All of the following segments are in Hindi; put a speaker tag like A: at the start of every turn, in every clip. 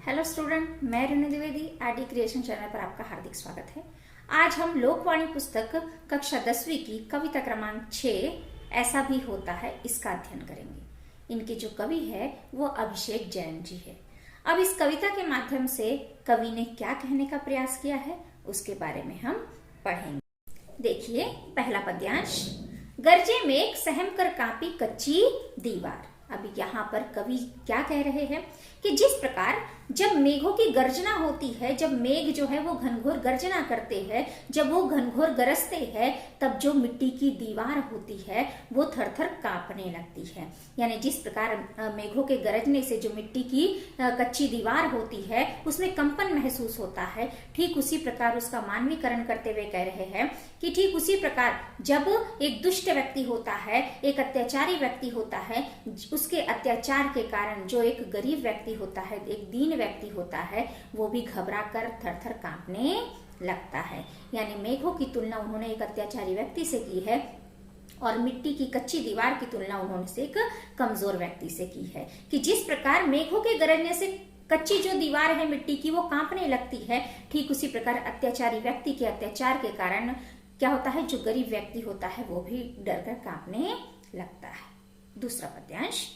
A: हेलो स्टूडेंट, मैं Renu Dwivedi RD creation channel पर आपका हार्दिक स्वागत है। आज हम लोकवाणी पुस्तक कक्षा 10वीं की कविता क्रमांक 6 ऐसा भी होता है इसका अध्ययन करेंगे। इनके जो कवि है वो अभिषेक जैन जी है। अब इस कविता के माध्यम से कवि ने क्या कहने का प्रयास किया है उसके बारे में हम पढ़ेंगे। देखिए पहला पद्यांश, गरजे मेघ सहम कर कांपी कच्ची दीवार। अभी यहाँ पर कवि क्या कह रहे हैं कि जिस प्रकार जब मेघों की गर्जना होती है, जब मेघ जो है वो घनघोर गर्जना करते हैं, जब वो घनघोर गरजते हैं, तब जो मिट्टी की दीवार होती है वो थर-थर कांपने लगती है। यानी जिस प्रकार मेघों के गरजने से जो मिट्टी की कच्ची दीवार होती है उसमें कंपन महसूस होता है, ठीक उसी प्रकार उसका मानवीकरण करते हुए कह रहे हैं कि ठीक उसी प्रकार जब एक दुष्ट व्यक्ति होता है, एक अत्याचारी व्यक्ति होता है, उसके अत्याचार के कारण जो एक गरीब व्यक्ति होता है, एक दीन व्यक्ति होता है, वो भी घबरा कर थर-थर कांपने लगता है। यानी मेघों की तुलना उन्होंने एक अत्याचारी व्यक्ति से की है और मिट्टी की कच्ची दीवार की तुलना उन्होंने से एक कमजोर व्यक्ति से की है कि जिस प्रकार मेघों के गरजने से कच्ची जो दीवार है मिट्टी की वो कांपने लगती है, ठीक उसी प्रकार अत्याचारी व्यक्ति के अत्याचार के कारण क्या होता है, जो गरीब व्यक्ति होता है वो भी डर कर कांपने लगता है। दूसरा पद्यांश,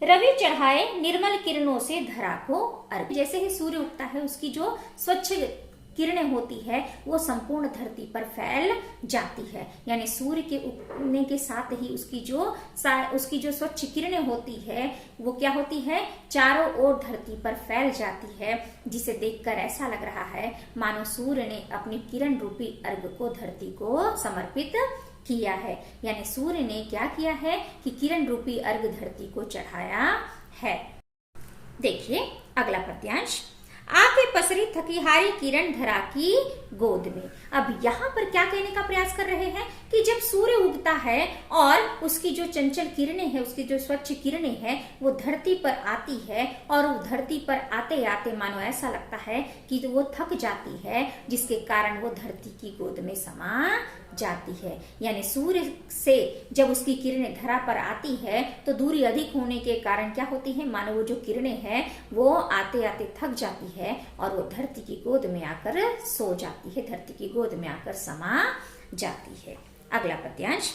A: रवि चढ़ाए निर्मल किरणों से धरा को अर्घ। जैसे ही सूर्य उगता है उसकी जो स्वच्छ किरणें होती है वो संपूर्ण धरती पर फैल जाती है। यानी सूर्य के उगने के साथ ही उसकी जो स्वच्छ किरणें होती है वो क्या होती है, चारों ओर धरती पर फैल जाती है, जिसे देखकर ऐसा लग रहा है मानो सूर्य ने अपनी किरण रूपी अर्घ को धरती को समर्पित किया है। यानी सूर्य ने क्या किया है कि किरण रूपी अर्घ धरती को चढ़ाया है। देखिए अगला पद्यांश, आके पसरी थकीहारी किरण धरा की गोद में। अब यहाँ पर क्या कहने का प्रयास कर रहे हैं कि जब सूर्य उगता है और उसकी जो चंचल किरणें हैं, उसकी जो स्वच्छ किरणें हैं वो धरती पर आती है और वो धरती पर आते आते मानो ऐसा लगता है कि वो थक जाती है, जिसके कारण वो धरती की गोद में समा जाती है। यानी सूर्य से जब उसकी किरणें धरा पर आती है तो दूरी अधिक होने के कारण क्या होती है, मानो वो जो किरणें हैं वो आते आते थक जाती है और वो धरती की गोद में आकर सो जाती है, धरती की गोद में आकर समा जाती है। अगला पद्यांश,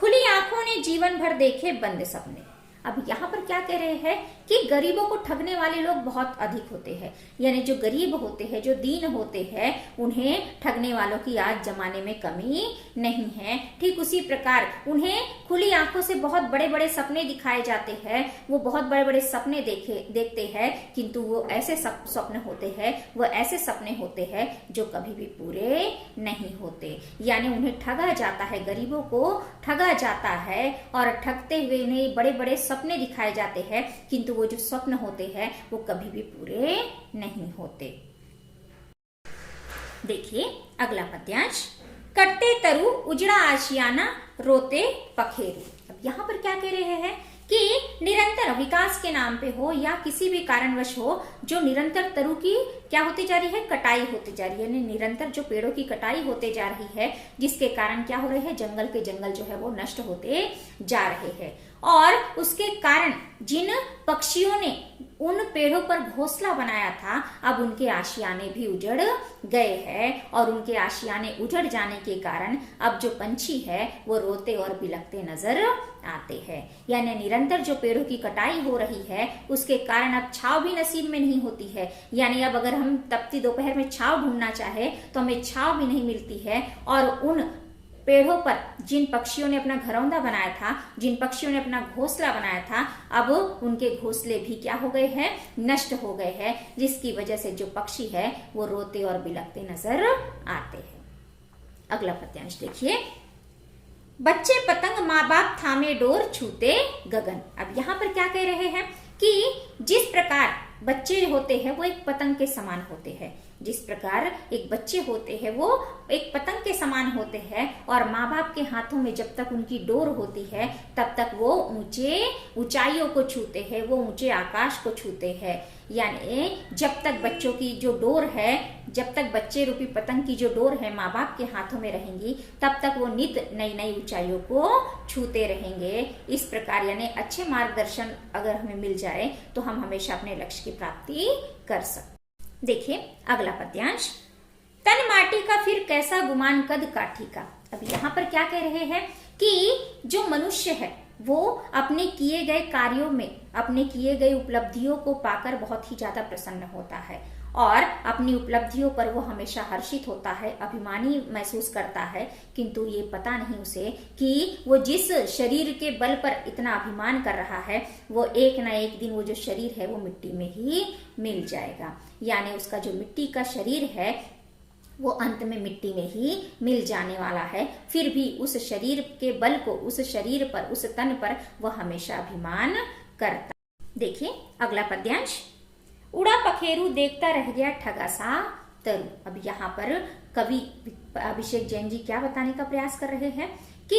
A: खुली आंखों ने जीवन भर देखे बंद सपने। अब यहाँ पर क्या कह रहे हैं कि गरीबों को ठगने वाले लोग बहुत अधिक होते हैं। यानी जो गरीब होते हैं, जो दीन होते हैं, उन्हें ठगने वालों की आज जमाने में कमी नहीं है। ठीक उसी प्रकार उन्हें खुली आंखों से बहुत बड़े बड़े सपने दिखाए जाते हैं, वो बहुत बड़े बड़े सपने देखते हैं, किंतु वो ऐसे सपने होते हैं, वो ऐसे सपने होते हैं जो कभी भी पूरे नहीं होते। यानी उन्हें ठगा जाता है, गरीबों को ठगा जाता है और ठगते हुए उन्हें बड़े बड़े सपने दिखाए जाते हैं, किंतु वो जो स्वप्न होते हैं वो कभी भी पूरे नहीं होते। देखिए अगला पद्यांश, कट्टे तरु उजड़ा आशियाना रोते पखेरु। अब यहाँ पर क्या कह रहे हैं कि निरंतर विकास के नाम पे हो या किसी भी कारणवश हो, जो निरंतर तरु की क्या होती जा रही है, कटाई होती जा रही है। यानी निरंतर जो पेड़ों की कटाई होते जा रही है, जिसके कारण क्या हो रहे हैं, जंगल के जंगल जो है वो नष्ट होते जा रहे हैं और उसके कारण जिन पक्षियों ने उन पेड़ों पर घोंसला बनाया था अब उनके आशियाने भी उजड़ गए हैं और उनके आशियाने उजड़ जाने के कारण अब जो पंछी है वो रोते और बिलखते नजर आते हैं। यानी निरंतर जो पेड़ों की कटाई हो रही है उसके कारण अब छाव भी नसीब में नहीं होती है। यानी अब अगर हम तपती दोपहर में छाव ढूंढना चाहे तो हमें छाव भी नहीं मिलती है और उन पेड़ों पर जिन पक्षियों ने अपना घरौंदा बनाया था, जिन पक्षियों ने अपना घोंसला बनाया था, अब उनके घोंसले भी क्या हो गए हैं, नष्ट हो गए हैं, जिसकी वजह से जो पक्षी है वो रोते और बिलखते नजर आते हैं। अगला पद्यांश देखिए, बच्चे पतंग माँ बाप थामे डोर छूते गगन। अब यहाँ पर क्या कह रहे हैं कि जिस प्रकार बच्चे होते हैं वो एक पतंग के समान होते हैं, जिस प्रकार एक बच्चे होते हैं वो एक पतंग के समान होते हैं और माँ बाप के हाथों में जब तक उनकी डोर होती है तब तक वो ऊंचे ऊंचाइयों को छूते हैं, वो ऊंचे आकाश को छूते हैं। यानी जब तक बच्चों की जो डोर है, जब तक बच्चे रूपी पतंग की जो डोर है माँ बाप के हाथों में रहेंगी तब तक वो नित नई नई ऊंचाइयों को छूते रहेंगे। इस प्रकार यानी अच्छे मार्गदर्शन अगर हमें मिल जाए तो हम हमेशा अपने लक्ष्य की प्राप्ति कर सकते। देखिए अगला पद्यांश, तन माटी का फिर कैसा गुमान कद काठी का। अब यहाँ पर क्या कह रहे हैं कि जो मनुष्य है वो अपने किए गए कार्यों में, अपने किए गए उपलब्धियों को पाकर बहुत ही ज्यादा प्रसन्न होता है और अपनी उपलब्धियों पर वो हमेशा हर्षित होता है, अभिमानी महसूस करता है। किंतु ये पता नहीं उसे कि वो जिस शरीर के बल पर इतना अभिमान कर रहा है वो एक ना एक दिन वो जो शरीर है वो मिट्टी में ही मिल जाएगा। यानी उसका जो मिट्टी का शरीर है वो अंत में मिट्टी में ही मिल जाने वाला है। फिर भी उस शरीर के बल को, उस शरीर पर, उस तन पर वह हमेशा अभिमान करता। देखिए अगला पद्यांश, उड़ा पखेरु देखता रह गया ठगा सा तरु। अब यहाँ पर कवि अभिषेक जैन जी क्या बताने का प्रयास कर रहे हैं कि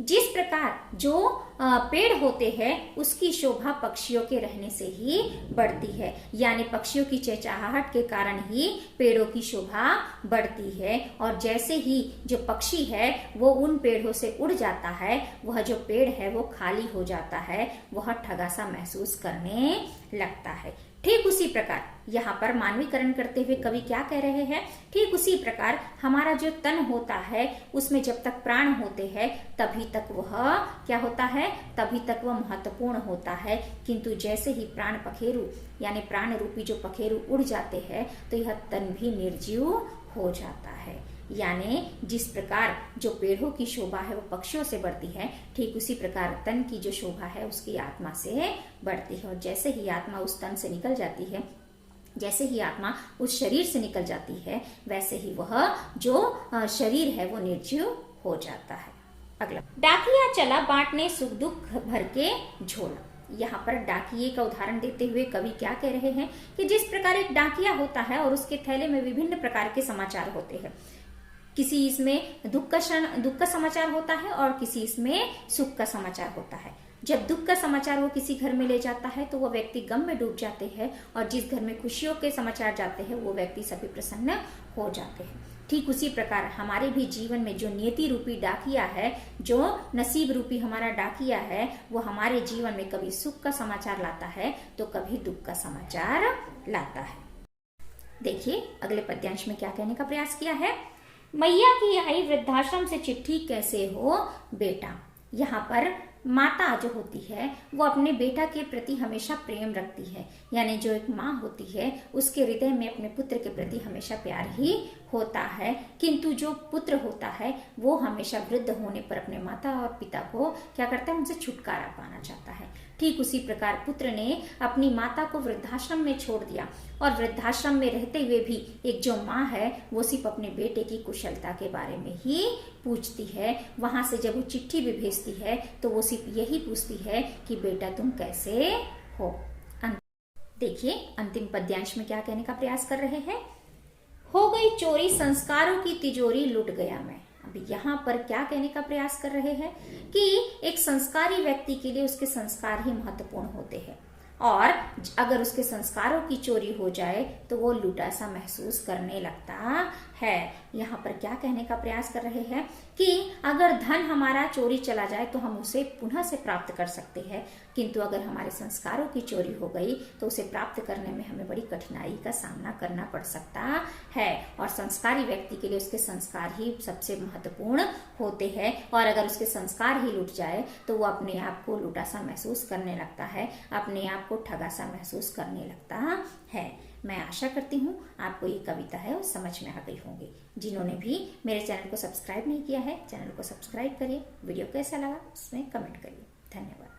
A: जिस प्रकार जो पेड़ होते हैं उसकी शोभा पक्षियों के रहने से ही बढ़ती है। यानी पक्षियों की चहचहाहट के कारण ही पेड़ों की शोभा बढ़ती है और जैसे ही जो पक्षी है वो उन पेड़ों से उड़ जाता है, वह जो पेड़ है वो खाली हो जाता है, वह ठगा सा महसूस करने लगता है। ठीक उसी प्रकार यहाँ पर मानवीकरण करते हुए कवि क्या कह रहे हैं, ठीक उसी प्रकार हमारा जो तन होता है उसमें जब तक प्राण होते हैं तभी तक वह क्या होता है, तभी तक वह महत्वपूर्ण होता है। किंतु जैसे ही प्राण पखेरु यानी प्राण रूपी जो पखेरु उड़ जाते हैं तो यह तन भी निर्जीव हो जाता है। यानी जिस प्रकार जो पेड़ों की शोभा है वो पक्षियों से बढ़ती है, ठीक उसी प्रकार तन की जो शोभा है उसकी आत्मा से बढ़ती है। और जैसे ही आत्मा उस तन से निकल जाती है, जैसे ही आत्मा उस शरीर से निकल जाती है, वैसे ही वह जो शरीर है वो निर्जीव हो जाता है। अगला, डाकिया चला बांटने सुख दुख भर के झोला। यहाँ पर डाकिये का उदाहरण देते हुए कवि क्या कह रहे हैं कि जिस प्रकार एक डाकिया होता है और उसके थैले में विभिन्न प्रकार के समाचार होते हैं, किसी इसमें दुख का समाचार होता है और किसी इसमें सुख का समाचार होता है। जब दुख का समाचार वो किसी घर में ले जाता है तो वो व्यक्ति गम में डूब जाते हैं और जिस घर में खुशियों के समाचार जाते हैं वो व्यक्ति सभी प्रसन्न हो जाते हैं। ठीक उसी प्रकार हमारे भी जीवन में जो नियति रूपी डाकिया है, जो नसीब रूपी हमारा डाकिया है, वो हमारे जीवन में कभी सुख का समाचार लाता है तो कभी दुख का समाचार लाता है। देखिए अगले पद्यांश में क्या कहने का प्रयास किया है, मैया की आई वृद्धाश्रम से चिट्ठी कैसे हो बेटा। यहाँ पर माता जो होती है वो अपने बेटा के प्रति हमेशा प्रेम रखती है। यानी जो एक माँ होती है उसके हृदय में अपने पुत्र के प्रति हमेशा प्यार ही होता है। किंतु जो पुत्र होता है वो हमेशा वृद्ध होने पर अपने माता और पिता को क्या करता है, उनसे छुटकारा पाना चाहता है। ठीक उसी प्रकार पुत्र ने अपनी माता को वृद्धाश्रम में छोड़ दिया और वृद्धाश्रम में रहते हुए भी एक जो माँ है वो सिर्फ अपने बेटे की कुशलता के बारे में ही पूछती है। वहां से जब वो चिट्ठी भी भेजती है तो वो सिर्फ यही पूछती है कि बेटा तुम कैसे हो। देखिए अंतिम पद्यांश में क्या कहने का प्रयास कर रहे हैं, हो गई चोरी संस्कारों की तिजोरी लुट गया मैं। अभी यहाँ पर क्या कहने का प्रयास कर रहे हैं कि एक संस्कारी व्यक्ति के लिए उसके संस्कार ही महत्वपूर्ण होते हैं और अगर उसके संस्कारों की चोरी हो जाए तो वो लूटा सा महसूस करने लगता है। यहाँ पर क्या कहने का प्रयास कर रहे हैं कि अगर धन हमारा चोरी चला जाए तो हम उसे पुनः से प्राप्त कर सकते हैं, किंतु अगर हमारे संस्कारों की चोरी हो गई तो उसे प्राप्त करने में हमें बड़ी कठिनाई का सामना करना पड़ सकता है। और संस्कारी व्यक्ति के लिए उसके संस्कार ही सबसे महत्वपूर्ण होते हैं और अगर उसके संस्कार ही लूट जाए तो वो अपने आप को लूटा सा महसूस करने लगता है, अपने आप को ठगा सा महसूस करने लगता है। मैं आशा करती हूँ आपको ये कविता है वो समझ में आ गई होंगी। जिन्होंने भी मेरे चैनल को सब्सक्राइब नहीं किया है, चैनल को सब्सक्राइब करिए। वीडियो कैसा लगा उसमें कमेंट करिए। धन्यवाद।